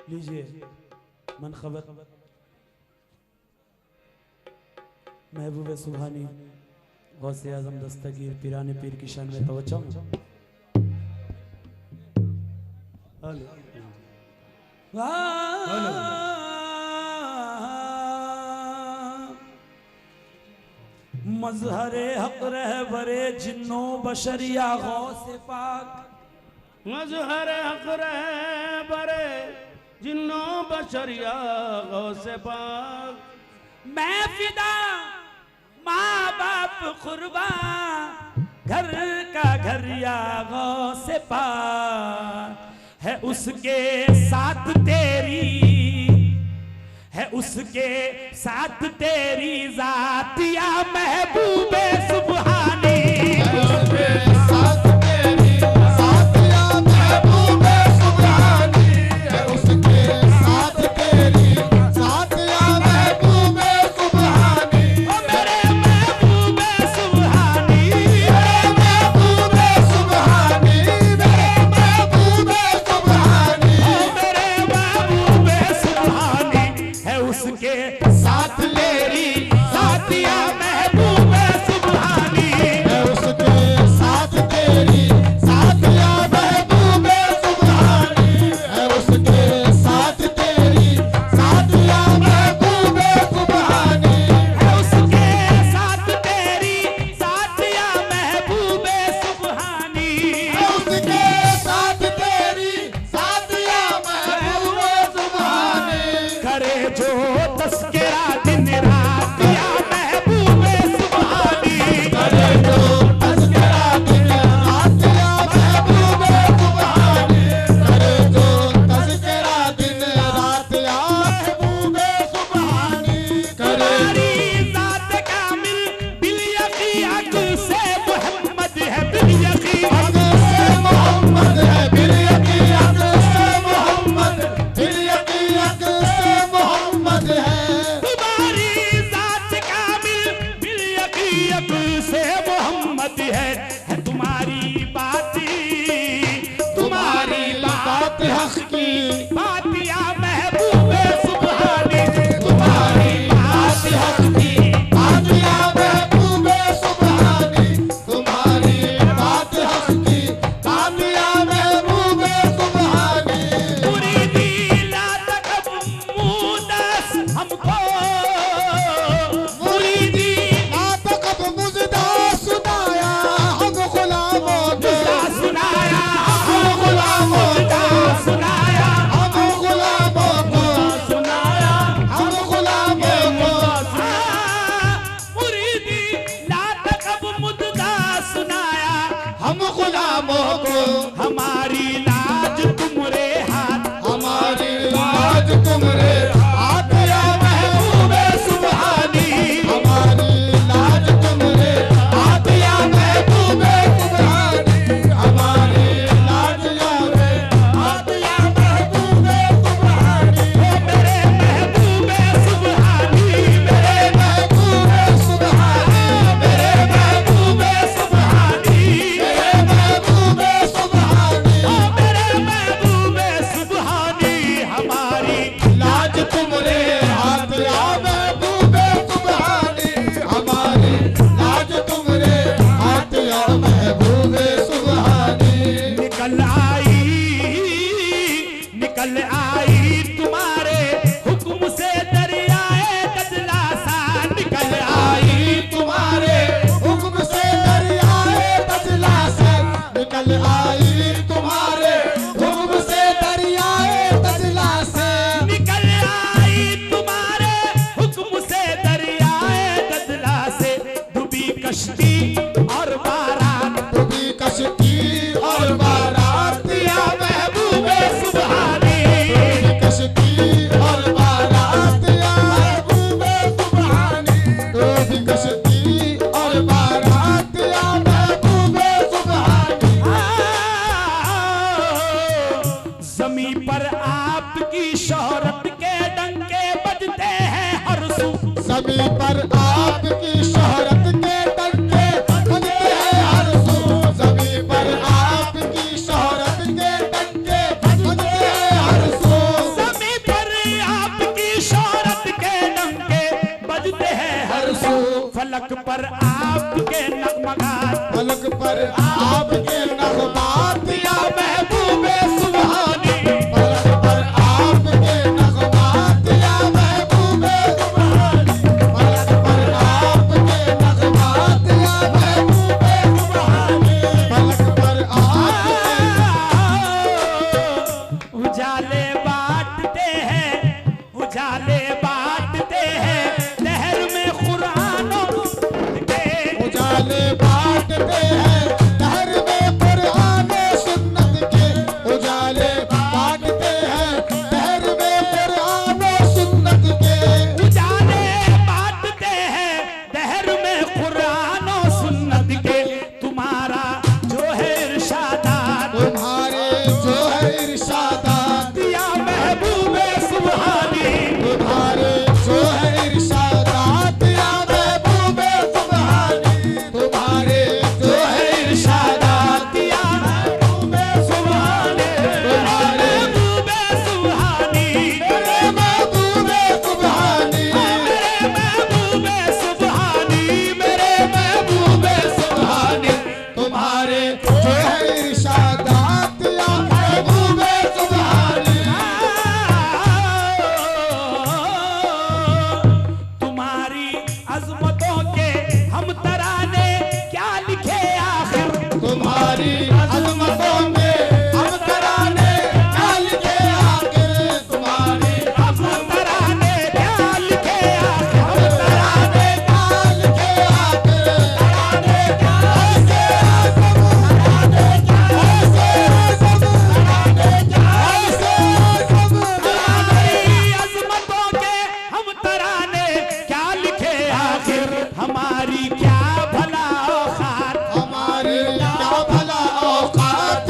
लीजिए मनखबत महबूब सुभानी गौसे आजम दस्तगीर पीराने पीर की शान में तवज्जो। मजहरे हक रहबरे जिन्नो बशरिया गौसे पाक, मजहरे हक रहबरे जिन्नो बशरिया गौसे पाक। मैं फिदा माँ बाप कुर्बान घर का घर या गौसे पाक है उसके साथ तेरी, है उसके साथ तेरी जात या महबूबे सुभानी, उसके साथ तेरी जात या महबूबे सुभानी, उसके साथ तेरी जात या महबूबे सुभानी। ओ मेरे महबूबे सुभानी, मेरे महबूबे सुभानी, मेरे महबूबे सुभानी, मेरे महबूबे सुभानी है उसके साथ तेरी जात या महबूबे सुभानी, उसके साथ तेरी जात या महबूबे सुभानी, उसके साथ तेरी जात या महबूबे सुभानी, उसके साथ तेरी जात या महबूबे सुभानी, उसके साथ तेरी जात या महबूबे सुभानी। करे जो तस्करा दिन रात या महबूबे सुभानी, करे जो तस्करा दिन रात या महबूबे सुभानी, करे जो तस्करा दिन रात या महबूबे सुभानी, करे तुम्हारी जात कामिल बिल यकीन से मोहम्मद है बिल यकीन, से मोहम्मद है बिल यकीन से मोहम्मद, बिल यकीन से मोहम्मद है। तुम्हारी जात कामिल बिल यकीन से मोहम्मद है तुम्हारी बात, तुम्हारी बात हक की, बात या महबूबे सुभानी, तुम्हारी बात हक की, बात या महबूबे सुभानी, तुम्हारी बात हक की, बात या महबूबे सुभानी। मुरीदी ला तकब मुदस हमको, मुरीदी बात कब मुजदा सुनाया हम गुलामों को, सुनाया हम गुलामों को, सुनाया हम गुलामों को, सुनाया हम गुलामों को, मुरीदी ला तकब मुद्दा सुनाया हम गुलामों को, हमारी लाज तुमरे हाथ, हमारी लाज तुमरे हाथ या महबूबे सुभानी, हमारी लाज तुमरे हाथ या महबूबे सुभानी, हमारी लाज या हाथ या महबूबे सुभानी, मेरे महबूबे सुभानी, मेरे महबूबे सुभानी, मेरे महबूबे सुभानी, मेरे महबूबे सुभानी, मेरे महबूबे सुभानी हमारी लाज तुमरे हाथ या महबूबे सुभानी, हमारी लाज तुमरे हाथ या महबूबे सुभानी। निकल आई तुम्हारे हुक्म से दरियाए कजला सा, निकल आई तुम्हारे हुक्म से दरियाए बदला से, निकल आई तुम्हारे हुक्म से दरियाए बदला से, निकल आई तुम्हारे हुक्म से दरियाए कजला से, डूबी कश्ती और बारात, डूबी कश्ती और बारात या महबूबे सुभानी, डूबी कश्ती और बारात या महबूबे सुभानी, डूबी कश्ती और बारात या महबूबे सुभानी। जमी पर आपकी शोहरत के डंके बजते हैं हर सू, ज़मीं पर आपकी शोहरत के डंके बजते हैं हर सू, ज़मीं पर आपकी शोहरत के डंके बजते हैं हर सू। पर आपके नग़मात या महबूबे सुभानी, पलक पर आपके नग़मात या महबूबे सुभानी, पलक पर आपके नग़मात या महबूबे सुभानी, पलक पर उजाले बांटते हैं, उजाले बांटते हैं लहर में कुरान के, उजाले बांटते हैं लहर में कुरान सुन्नत के, उजाले बांटते हैं लहर में कुरान सुन्नत के, उजाले बांटते हैं लहर में कुरान और सुन्नत के। तुम्हारा जो है इरशादात, तुम्हारे जो है इरशादात या महबूबे सुभानी, तुम्हारे जो है इरशादात या महबूबे सुभानी, तुम्हारे जो है इरशादात या महबूबे सुभानी, तुम्हारे महबूबे सुभानी, मेरे महबूबे सुभानी, मेरे महबूबे सुभानी, मेरे महबूबे सुभानी। तुम्हारे जो है इरशादात या महबूबे सुभानी, तुम्हारी अजमतों के हम तराने क्या लिखे आखिर, तुम्हारी अज़मतों में हम तराने क्या लिखे आखिर, तुम्हारी हम तराने क्या लिखे आखिर, हम तराने क्या लिखे आखिर, तराने क्या लिखे आखिर, तराने क्या लिखे आखिर, तराने क्या लिखे आखिर, हमारी अजमतों के हम तराने क्या लिखे आखिर, हमारी क्या भला औकात, हमारे क्या भला औकात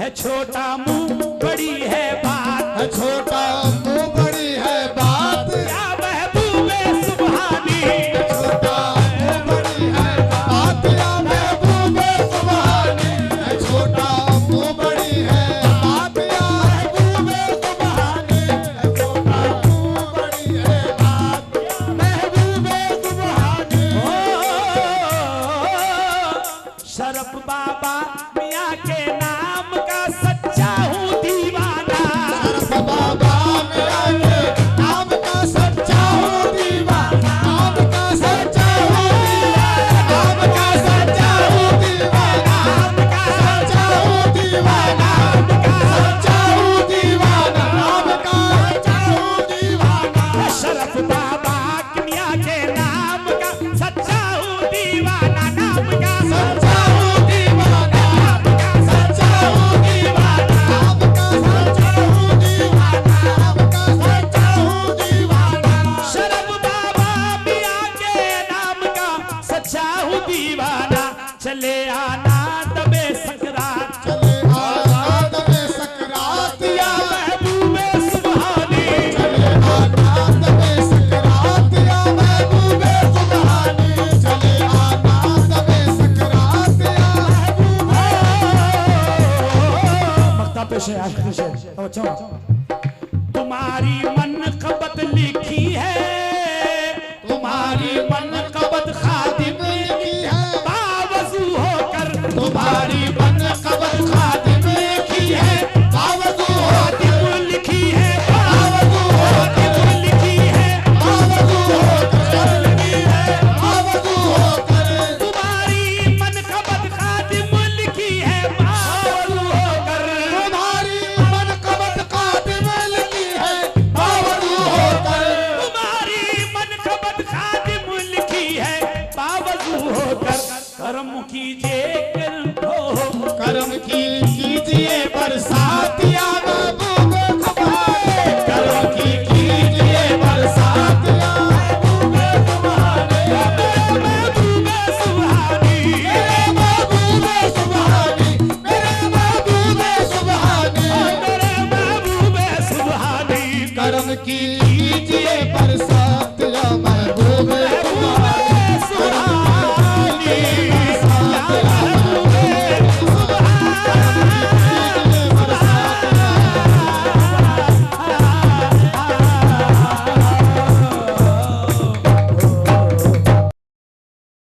है छोटा मुंह बड़ी है बात, छोटा मुंह बड़ी है बात, या महबूबे सुबहानी। छोटा मुंह बड़ी है बात, या महबूबे सुबहानी। छोटा मुंह बड़ी है बात, या महबूबे सुबहानी। छोटा मुंह बड़ी है बात, या महबूबे सुबहानी। शरफ बाबा मियाँ के नाम का सच्चा हूँ दीवाना। शरफ बाबा मेरा के नाम का सच्चा हूँ दीवाना, नाम का सच्चा हूँ दीवाना, नाम का सच्चा हूँ दीवाना, नाम का सच्चा हूँ दीवाना, नाम का सच्चा हूँ दीवाना, नाम का सच्चा हूँ दीवाना। शरफ बाबा मियाँ के नाम का सच्चा हूँ दीवाना, नाम का सच्चा हूँ दीवाना, नाम का सच्चा हूँ दीवाना, नाम का सच्चा हूँ दीवाना, नाम का सच्चा हूँ दीवाना। शरफ बाबा मियाँ के नाम का सच्चा हूँ दीवाना। चले आना दबे सकरात, चले आनाद में सकरात, या महबूबे सुबहानी। चले आनाद में सकरात, या महबूबे सुबहानी। चले आनाद में सकरात, या महबूबे। मक्ता पेश है आखिरी शेर। अच्छा, तुम्हारी मनक़बत लिखी है, तुम्हारी मनक़बत खादिम लिखी है, बावजू होकर, तुम्हारी मनक़बत खादिम लिखी है, बावजू होकर, खादिम लिखी है, बावजू होकर, खादिम लिखी है, बावजू होकर, लिखी है, बावजू होकर। तुम्हारी मनक़बत खादिम लिखी है बावजू होकर। तुम्हारी मनक़बत खादिम लिखी है, बावजू होकर। तुम्हारी मनक़बत खादिम लिखी है बावजू होकर। करम कीजिए करम हो, करम की कीजिए बरसात, या